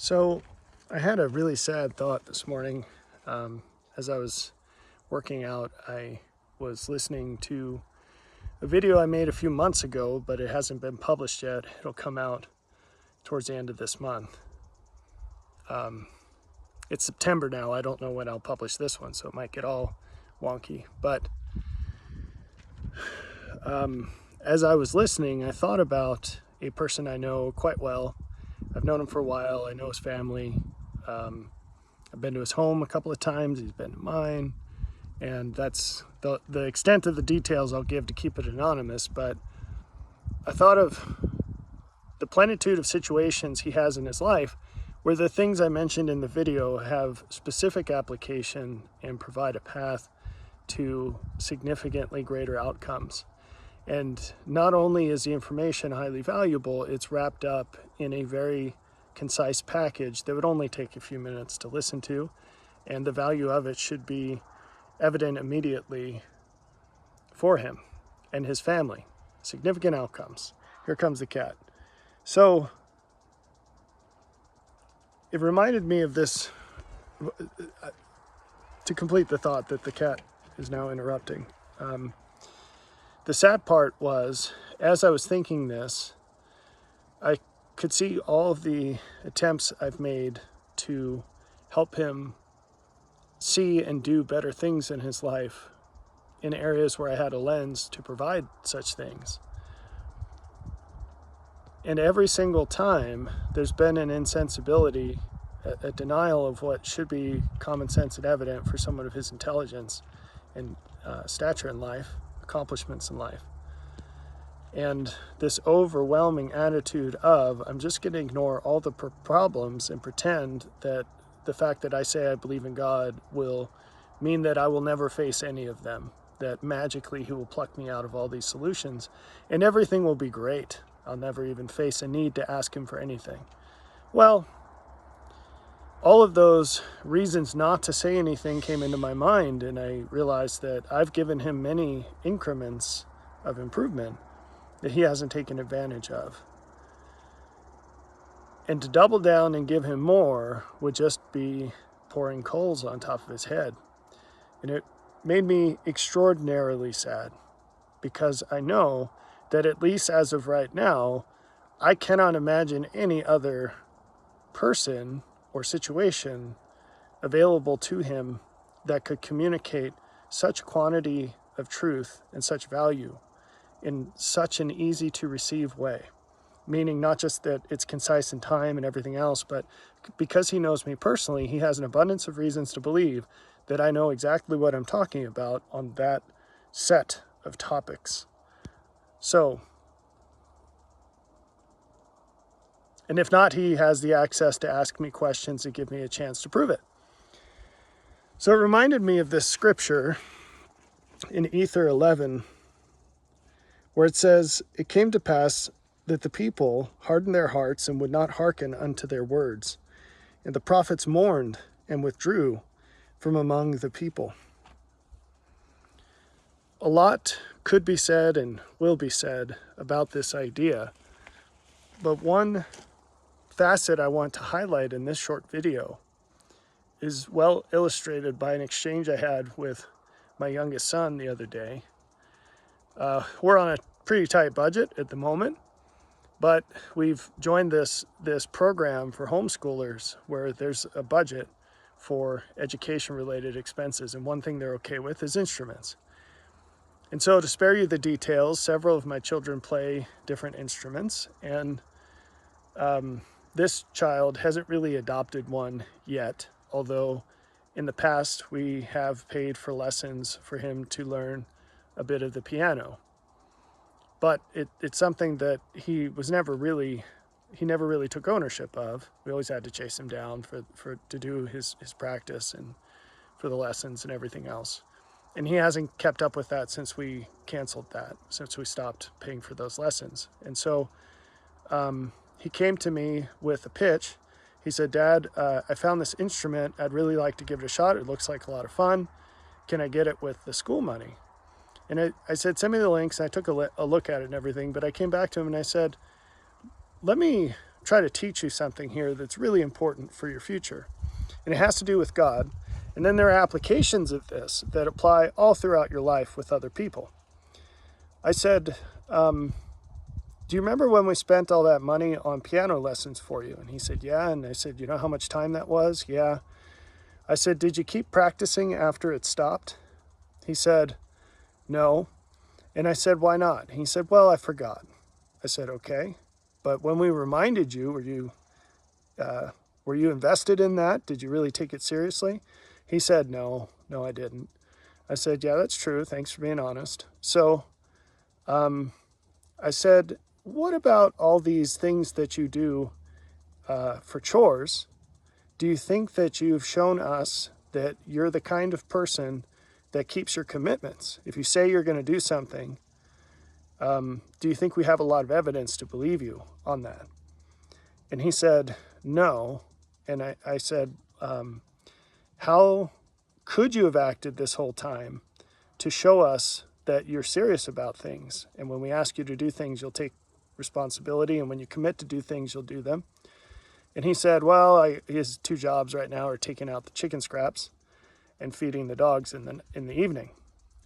So I had a really sad thought this morning. As I was working out, I was listening to a video I made a few months ago, but it hasn't been published yet. It'll come out towards the end of this month. It's September now. I don't know when I'll publish this one, so it might get all wonky. But as I was listening, I thought about a person I know quite well. I've known him for a while. I know his family. I've been to his home a couple of times. He's been to mine. And that's the extent of the details I'll give to keep it anonymous. But I thought of the plenitude of situations he has in his life where the things I mentioned in the video have specific application and provide a path to significantly greater outcomes. And not only is the information highly valuable, it's wrapped up in a very concise package that would only take a few minutes to listen to, and the value of it should be evident immediately for him and his family. Significant outcomes. Here comes the cat. So it reminded me of this, to complete the thought that the cat is now interrupting. The sad part was, as I was thinking this, I could see all of the attempts I've made to help him see and do better things in his life in areas where I had a lens to provide such things. And every single time, there's been an insensibility, a denial of what should be common sense and evident for someone of his intelligence and stature in life, accomplishments in life. And this overwhelming attitude of, I'm just going to ignore all the problems and pretend that the fact that I say I believe in God will mean that I will never face any of them, that magically he will pluck me out of all these solutions and everything will be great. I'll never even face a need to ask him for anything. Well, all of those reasons not to say anything came into my mind, and I realized that I've given him many increments of improvement that he hasn't taken advantage of. And to double down and give him more would just be pouring coals on top of his head. And it made me extraordinarily sad, because I know that at least as of right now, I cannot imagine any other person or situation available to him that could communicate such quantity of truth and such value in such an easy to receive way. Meaning not just that it's concise in time and everything else, but because he knows me personally, he has an abundance of reasons to believe that I know exactly what I'm talking about on that set of topics. So, and if not, he has the access to ask me questions and give me a chance to prove it. So it reminded me of this scripture in Ether 11, where it says, "It came to pass that the people hardened their hearts and would not hearken unto their words. And the prophets mourned and withdrew from among the people." A lot could be said and will be said about this idea, but one facet I want to highlight in this short video is well illustrated by an exchange I had with my youngest son the other day. We're on a pretty tight budget at the moment, but we've joined this program for homeschoolers where there's a budget for education-related expenses, and one thing they're okay with is instruments. And so, to spare you the details, several of my children play different instruments, and this child hasn't really adopted one yet, although in the past we have paid for lessons for him to learn a bit of the piano. But it's something that he never really took ownership of. We always had to chase him down to do his practice and for the lessons and everything else. And he hasn't kept up with that since we canceled that, since we stopped paying for those lessons. And so he came to me with a pitch. He said, "Dad, I found this instrument. I'd really like to give it a shot. It looks like a lot of fun. Can I get it with the school money?" And I said, "Send me the links." And I took a look at it and everything, but I came back to him and I said, "Let me try to teach you something here that's really important for your future. And it has to do with God. And then there are applications of this that apply all throughout your life with other people. I said, do you remember when we spent all that money on piano lessons for you? And he said, yeah. And I said, you know how much time that was? Yeah. I said, did you keep practicing after it stopped? He said, no. And I said, why not? He said, well, I forgot. I said, okay. But when we reminded you, were you invested in that? Did you really take it seriously? He said, no, I didn't. I said, yeah, that's true. Thanks for being honest. So I said, what about all these things that you do for chores? Do you think that you've shown us that you're the kind of person that keeps your commitments? If you say you're going to do something, do you think we have a lot of evidence to believe you on that? And he said, no. And I said, how could you have acted this whole time to show us that you're serious about things? And when we ask you to do things, you'll take responsibility. And when you commit to do things, you'll do them. And he said, well, his two jobs right now are taking out the chicken scraps and feeding the dogs in the evening.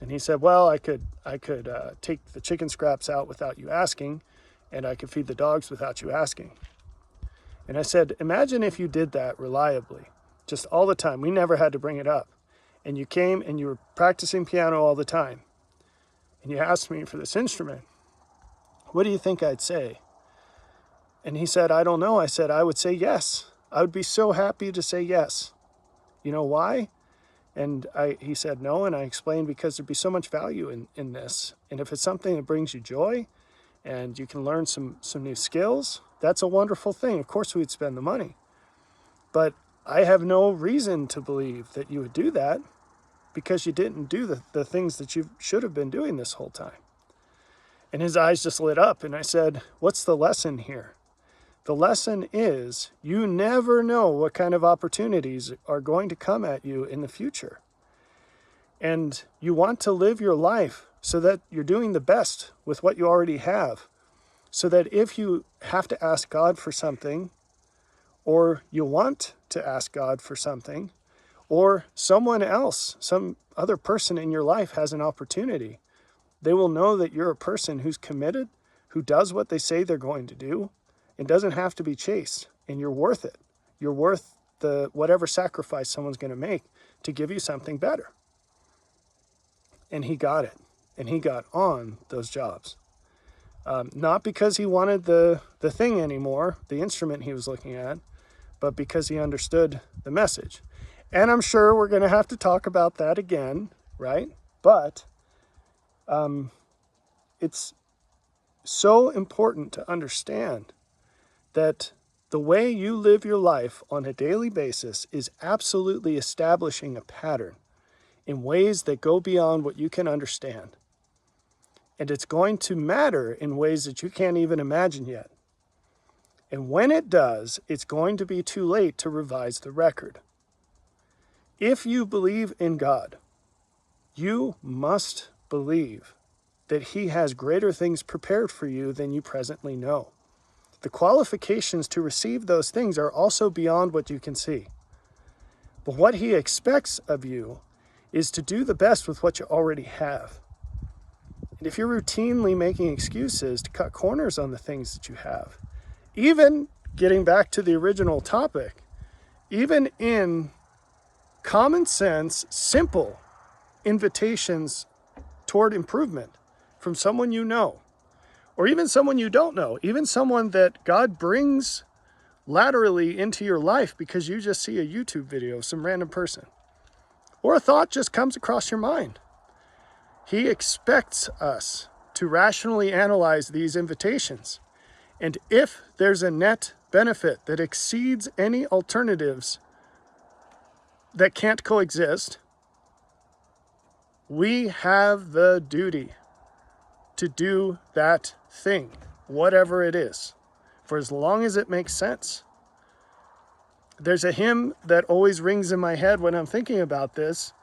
And he said, well, I could take the chicken scraps out without you asking, and I could feed the dogs without you asking. And I said, imagine if you did that reliably, just all the time. We never had to bring it up. And you came and you were practicing piano all the time. And you asked me for this instrument. What do you think I'd say? And he said, I don't know. I said, I would say yes. I would be so happy to say yes. You know why? And he said no, and I explained because there'd be so much value in this. And if it's something that brings you joy and you can learn some new skills, that's a wonderful thing. Of course we'd spend the money. But I have no reason to believe that you would do that because you didn't do the things that you should have been doing this whole time. And his eyes just lit up, and I said, what's the lesson here? The lesson is you never know what kind of opportunities are going to come at you in the future. And you want to live your life so that you're doing the best with what you already have. So that if you have to ask God for something, or you want to ask God for something, or someone else, some other person in your life has an opportunity, they will know that you're a person who's committed, who does what they say they're going to do, and doesn't have to be chased, and you're worth it. You're worth whatever sacrifice someone's going to make to give you something better. And he got it, and he got on those jobs. Not because he wanted the thing anymore, the instrument he was looking at, but because he understood the message. And I'm sure we're going to have to talk about that again, right? But it's so important to understand that the way you live your life on a daily basis is absolutely establishing a pattern in ways that go beyond what you can understand. And it's going to matter in ways that you can't even imagine yet. And when it does, it's going to be too late to revise the record. If you believe in God, you must believe that He has greater things prepared for you than you presently know. The qualifications to receive those things are also beyond what you can see. But what He expects of you is to do the best with what you already have. And if you're routinely making excuses to cut corners on the things that you have, even getting back to the original topic, even in common sense, simple invitations toward improvement from someone you know, or even someone you don't know, even someone that God brings laterally into your life because you just see a YouTube video of some random person, or a thought just comes across your mind. He expects us to rationally analyze these invitations. And if there's a net benefit that exceeds any alternatives that can't coexist, we have the duty to do that thing, whatever it is, for as long as it makes sense. There's a hymn that always rings in my head when I'm thinking about this,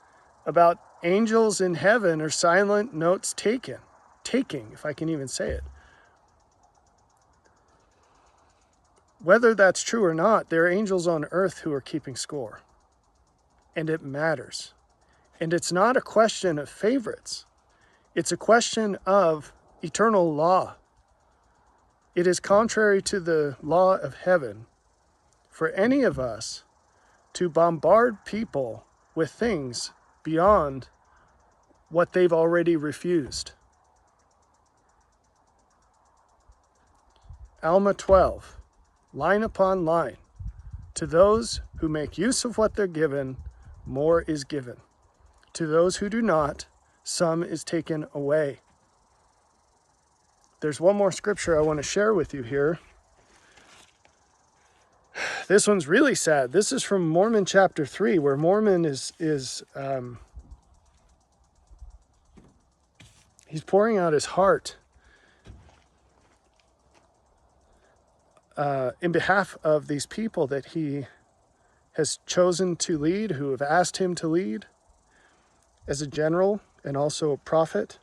about angels in heaven are silent notes taking, if I can even say it. whether that's true or not, there are angels on earth who are keeping score. And it matters. And it's not a question of favorites. It's a question of eternal law. It is contrary to the law of heaven for any of us to bombard people with things beyond what they've already refused. Alma 12, line upon line. To those who make use of what they're given, more is given. To those who do not, some is taken away. There's one more scripture I want to share with you here. This one's really sad. This is from Mormon chapter 3, where Mormon is he's pouring out his heart in behalf of these people that he has chosen to lead, who have asked him to lead as a general and also a prophet.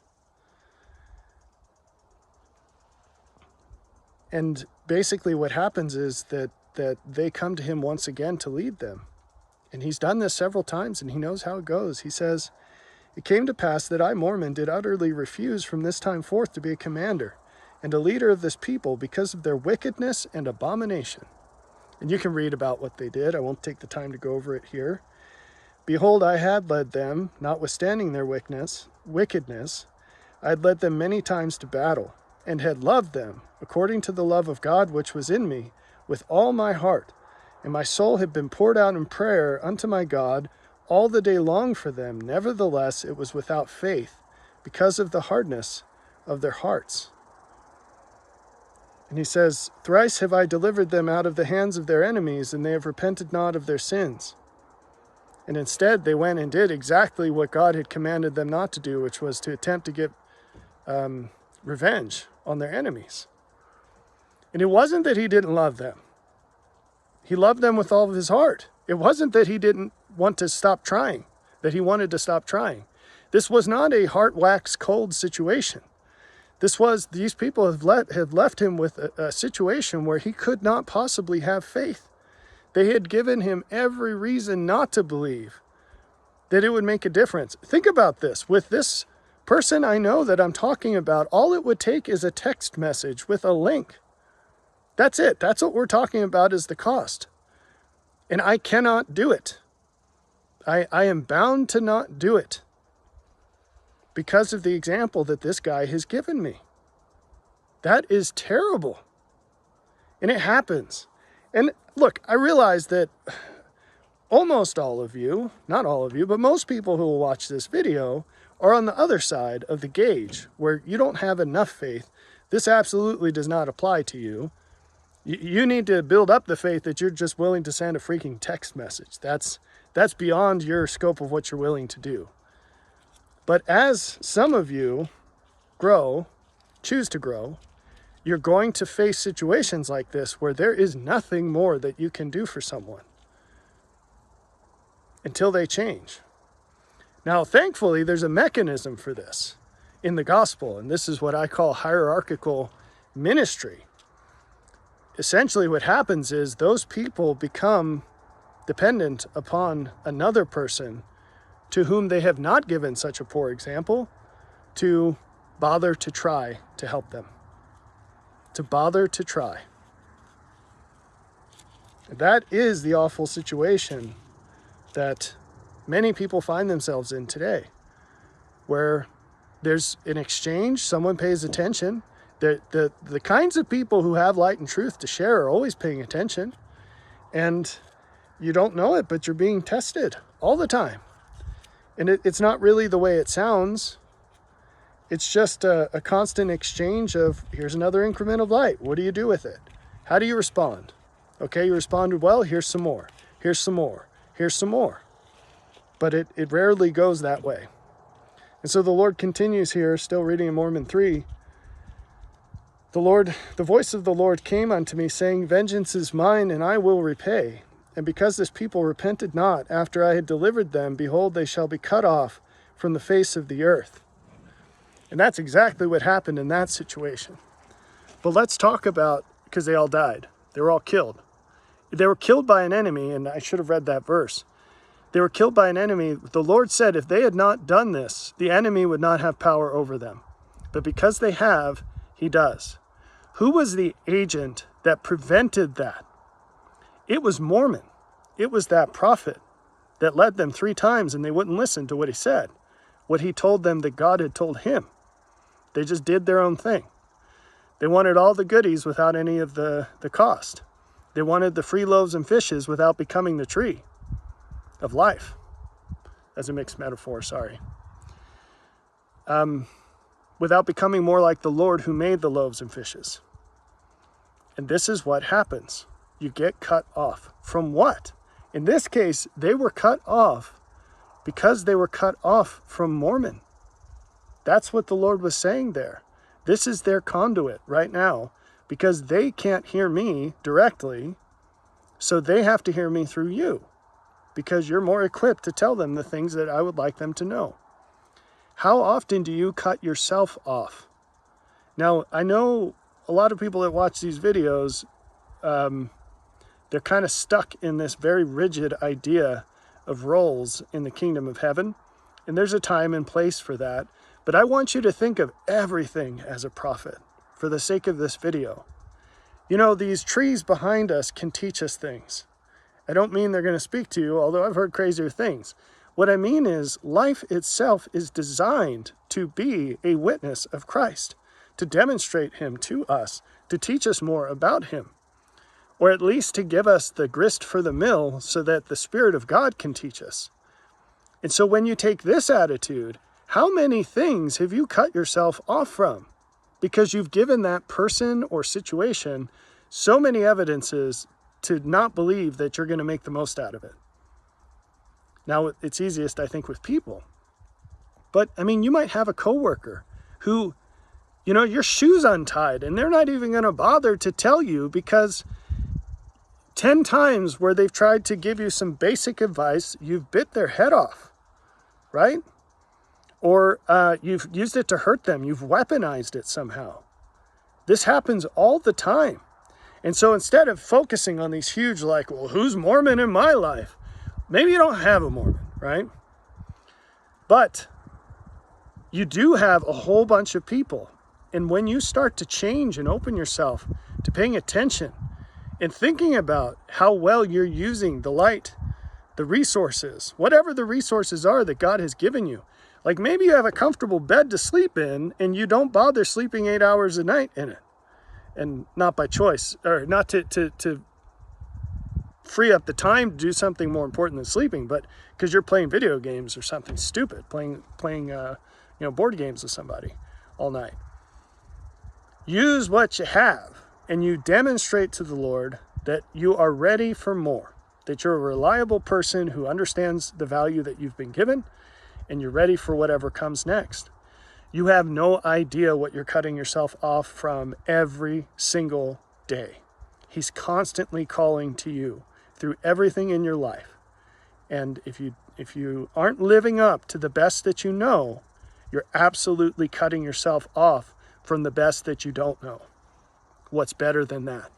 And basically what happens is that they come to him once again to lead them. And he's done this several times, and he knows how it goes. He says, "It came to pass that I, Mormon, did utterly refuse from this time forth to be a commander and a leader of this people because of their wickedness and abomination." And you can read about what they did. I won't take the time to go over it here. "Behold, I had led them, notwithstanding their wickedness, I had led them many times to battle, and had loved them, according to the love of God which was in me, with all my heart. And my soul had been poured out in prayer unto my God all the day long for them. Nevertheless, it was without faith, because of the hardness of their hearts." And he says, "Thrice have I delivered them out of the hands of their enemies, and they have repented not of their sins." And instead, they went and did exactly what God had commanded them not to do, which was to attempt to get revenge on their enemies. And it wasn't that he didn't love them. He loved them with all of his heart. It wasn't that he didn't want to stop trying, that he wanted to stop trying. This was not a heart wax cold situation. These people had left him with a situation where he could not possibly have faith. They had given him every reason not to believe that it would make a difference. Think about this. With this person I know that I'm talking about, all it would take is a text message with a link. That's it. That's what we're talking about, is the cost. And I cannot do it. I am bound to not do it because of the example that this guy has given me. That is terrible. And it happens. And look, I realize that almost all of you, not all of you, but most people who will watch this video are on the other side of the gauge where you don't have enough faith. This absolutely does not apply to you. You need to build up the faith that you're just willing to send a freaking text message. That's beyond your scope of what you're willing to do. But as some of you choose to grow, you're going to face situations like this where there is nothing more that you can do for someone until they change. Now, thankfully, there's a mechanism for this in the gospel, and this is what I call hierarchical ministry. Essentially, what happens is those people become dependent upon another person to whom they have not given such a poor example to bother to try to help them. To bother to try. That is the awful situation that many people find themselves in today, where there's an exchange, someone pays attention. The kinds of people who have light and truth to share are always paying attention, and you don't know it, but you're being tested all the time. And it's not really the way it sounds. It's just a constant exchange of, here's another increment of light. What do you do with it? How do you respond? Okay, you responded well, here's some more. Here's some more. Here's some more. But it rarely goes that way. And so the Lord continues here, still reading in Mormon 3. The voice of the Lord came unto me, saying, Vengeance is mine, and I will repay. And because this people repented not, after I had delivered them, behold, they shall be cut off from the face of the earth. And that's exactly what happened in that situation. But let's talk about, because they all died. They were all killed. They were killed by an enemy, and I should have read that verse. They were killed by an enemy. The Lord said if they had not done this, the enemy would not have power over them. But because they have, he does. Who was the agent that prevented that? It was Mormon. It was that prophet that led them 3 times and they wouldn't listen to what he said, what he told them that God had told him. They just did their own thing. They wanted all the goodies without any of the cost. They wanted the free loaves and fishes without becoming the tree of life. As a mixed metaphor, sorry. Without becoming more like the Lord who made the loaves and fishes. And this is what happens. You get cut off. From what? In this case, they were cut off because they were cut off from Mormon. That's what the Lord was saying there. This is their conduit right now because they can't hear me directly, so they have to hear me through you because you're more equipped to tell them the things that I would like them to know. How often do you cut yourself off? Now, I know a lot of people that watch these videos, they're kind of stuck in this very rigid idea of roles in the kingdom of heaven. And there's a time and place for that. But I want you to think of everything as a prophet for the sake of this video. You know, these trees behind us can teach us things. I don't mean they're going to speak to you, although I've heard crazier things. What I mean is life itself is designed to be a witness of Christ, to demonstrate him to us, to teach us more about him, or at least to give us the grist for the mill so that the Spirit of God can teach us. And so when you take this attitude, how many things have you cut yourself off from? Because you've given that person or situation so many evidences to not believe that you're going to make the most out of it. Now, it's easiest, I think, with people. But, I mean, you might have a coworker who, you know, your shoe's untied and they're not even going to bother to tell you because 10 times where they've tried to give you some basic advice, you've bit their head off, right? Or you've used it to hurt them. You've weaponized it somehow. This happens all the time. And so instead of focusing on these huge, like, well, who's Mormon in my life? Maybe you don't have a Mormon, right? But you do have a whole bunch of people. And when you start to change and open yourself to paying attention and thinking about how well you're using the light, the resources, whatever the resources are that God has given you. Like maybe you have a comfortable bed to sleep in and you don't bother sleeping 8 hours a night in it. And not by choice, or not to free up the time to do something more important than sleeping, but because you're playing video games or something stupid, playing board games with somebody all night. Use what you have, and you demonstrate to the Lord that you are ready for more, that you're a reliable person who understands the value that you've been given, and you're ready for whatever comes next. You have no idea what you're cutting yourself off from every single day. He's constantly calling to you through everything in your life. And if you aren't living up to the best that you know, you're absolutely cutting yourself off from the best that you don't know. What's better than that?